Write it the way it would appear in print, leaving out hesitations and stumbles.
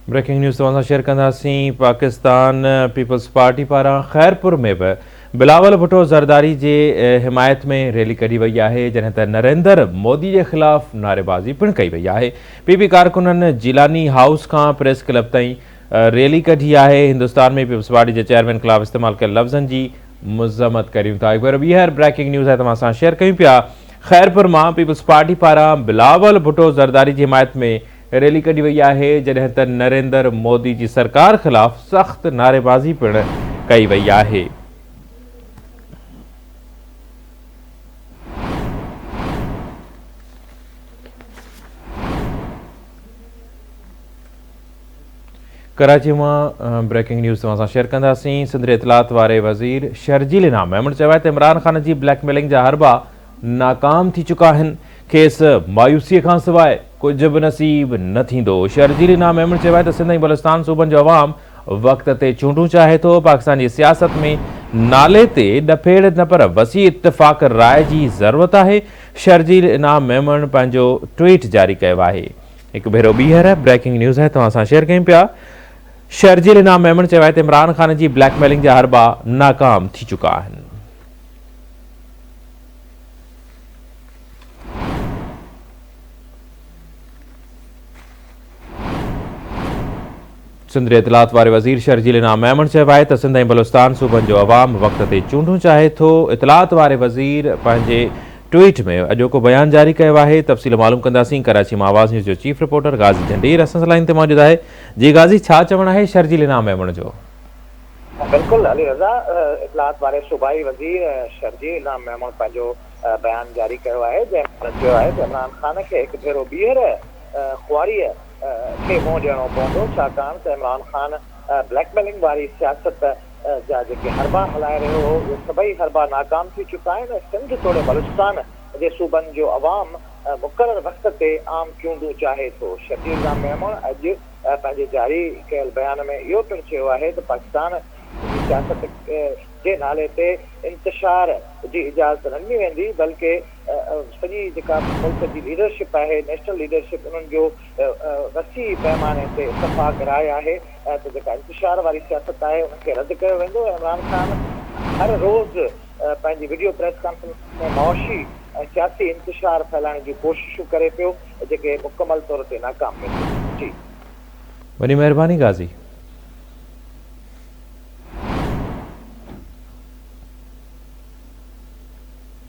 Breaking news तव्हां सां share कंदासीं। पाकिस्तान पीपल्स पार्टी पारां खैरपुर में भी बिलावल भुट्टो ज़रदारी जे हिमायत में रैली कढी वई आहे, जॾहिं त नरेंद्र मोदी के ख़िलाफ़ नारेबाज़ी पिणु कई वई आहे। पीपी कारकुननि जिलानी हाउस खां प्रेस क्लब ताईं रैली कढी आहे। हिंदुस्तान में पीपल्स पार्टी के चेयरमैन ख़िलाफ़ इस्तेमाल कयल लफ़्ज़नि जी मज़म्मत करियूं था। हिकु भेरो ॿीहर ब्रेकिंग न्यूज़ आहे तव्हां सां शेयर कयूं पिया। खैरपुर मां पीपल्स पार्टी पारां बिलावल भुट्टो ज़रदारी की हिमायत में रैली कढी वई आहे, जॾहिं त नरेंद्र मोदी की सरकार ख़िलाफ़ सख़्त नारेबाज़ी पिणु कई वई आहे। कराची में ब्रेकिंग न्यूज़ तव्हां सां शेयर कंदासीं। सिंध इतलात वारे वज़ीर शर्जील इनाम मेमण चयो आहे त इमरान ख़ान जी ब्लैकमेलिंग जा हरबा नाकाम थी चुका आहिनि। खेसि मायूसीअ खां सवाइ कुछ भी नसीब न थींदो। शर्जील इनाम मेमण चयो आहे त सिंध ऐं बलूचिस्तान सूबनि जो अवाम वक़्त ते चूंडूं चाहे थो। पाकिस्तान जी सियासत में नाले ते ॾफेड़ न पर वसी इत्तेफ़ाक़ राय जी ज़रूरत आहे। शर्जील इनाम मेमण पंहिंजो ट्वीट जारी कयो आहे। हिकु भेरो ॿीहर ब्रेकिंग न्यूज़ आहे तव्हां सां शेयर कयूं पिया। शर्जील इनाम मेमण चयो आहे त इमरान ख़ान जी ब्लैकमेलिंग जा हरबा नाकाम थी चुका आहिनि। सिंध इतलात वारे वज़ीर शर्जील इनाम मेमण चयो आहे त सिंध ऐं बलूचिस्तान सूबनि जो अवाम वक़्त ते चूंडूं चाहे थो। इतलात वारे वज़ीर पंहिंजे ट्वीट में अॼोको बयान जारी कयो आहे। तफ़सील मालूम कंदासीं। कराची में आवाज़ न्यूज़ जो चीफ रिपोर्टर गाज़ी झंडेर असां सां लाइन ते मौजूदु आहे। जी गाज़ी, छा चवणु आहे शर्जील इनाम मेमण जो? बिल्कुल अली रज़ा, इतलात वारे सूबाई वज़ीर शर्जील इनाम मेमण पंहिंजो बयान जारी कयो आहे, जंहिं चयो आहे त इमरान ख़ान खे हिकु भेरो ॿीहर ख़ुआरीअ खे मुंहुं ॾियणो पवंदो, छाकाणि त इमरान ख़ान ब्लैकमेलिंग वारी सियासत जा जेके हरबा हलाए रहियो हो उहे सभई हरबा नाकाम थी चुका आहिनि। सिंध तोड़े बलूचिस्तान जे सूबनि जो अवाम मुक़ररु वक़्त ते आम चूंडूं चाहे थो। शर्जील इनाम मेमण अॼु पंहिंजे जारी कयल बयान में इहो पिणु चयो आहे त पाकिस्तान सियासत जे नाले ते इंतशार जी इजाज़त न ॾिनी वेंदी, बल्कि सॼी जेका मुल्क जी लीडरशिप आहे, नेशनल लीडरशिप, उन्हनि जो वसी पैमाने ते इत्तेफ़ाक़ राय आहे त जेका इंतशार वारी सियासत आहे उनखे रद्द कयो वेंदो। इमरान ख़ान हर रोज़ पंहिंजी वीडियो प्रेस कॉन्फ्रेंस में मुआशी ऐं सियासी इंतशार फैलाइण जी कोशिशूं करे पियो, जेके मुकमल तौर ते नाकाम वेंदियूं। जी, वॾी महिरबानी गाज़ी।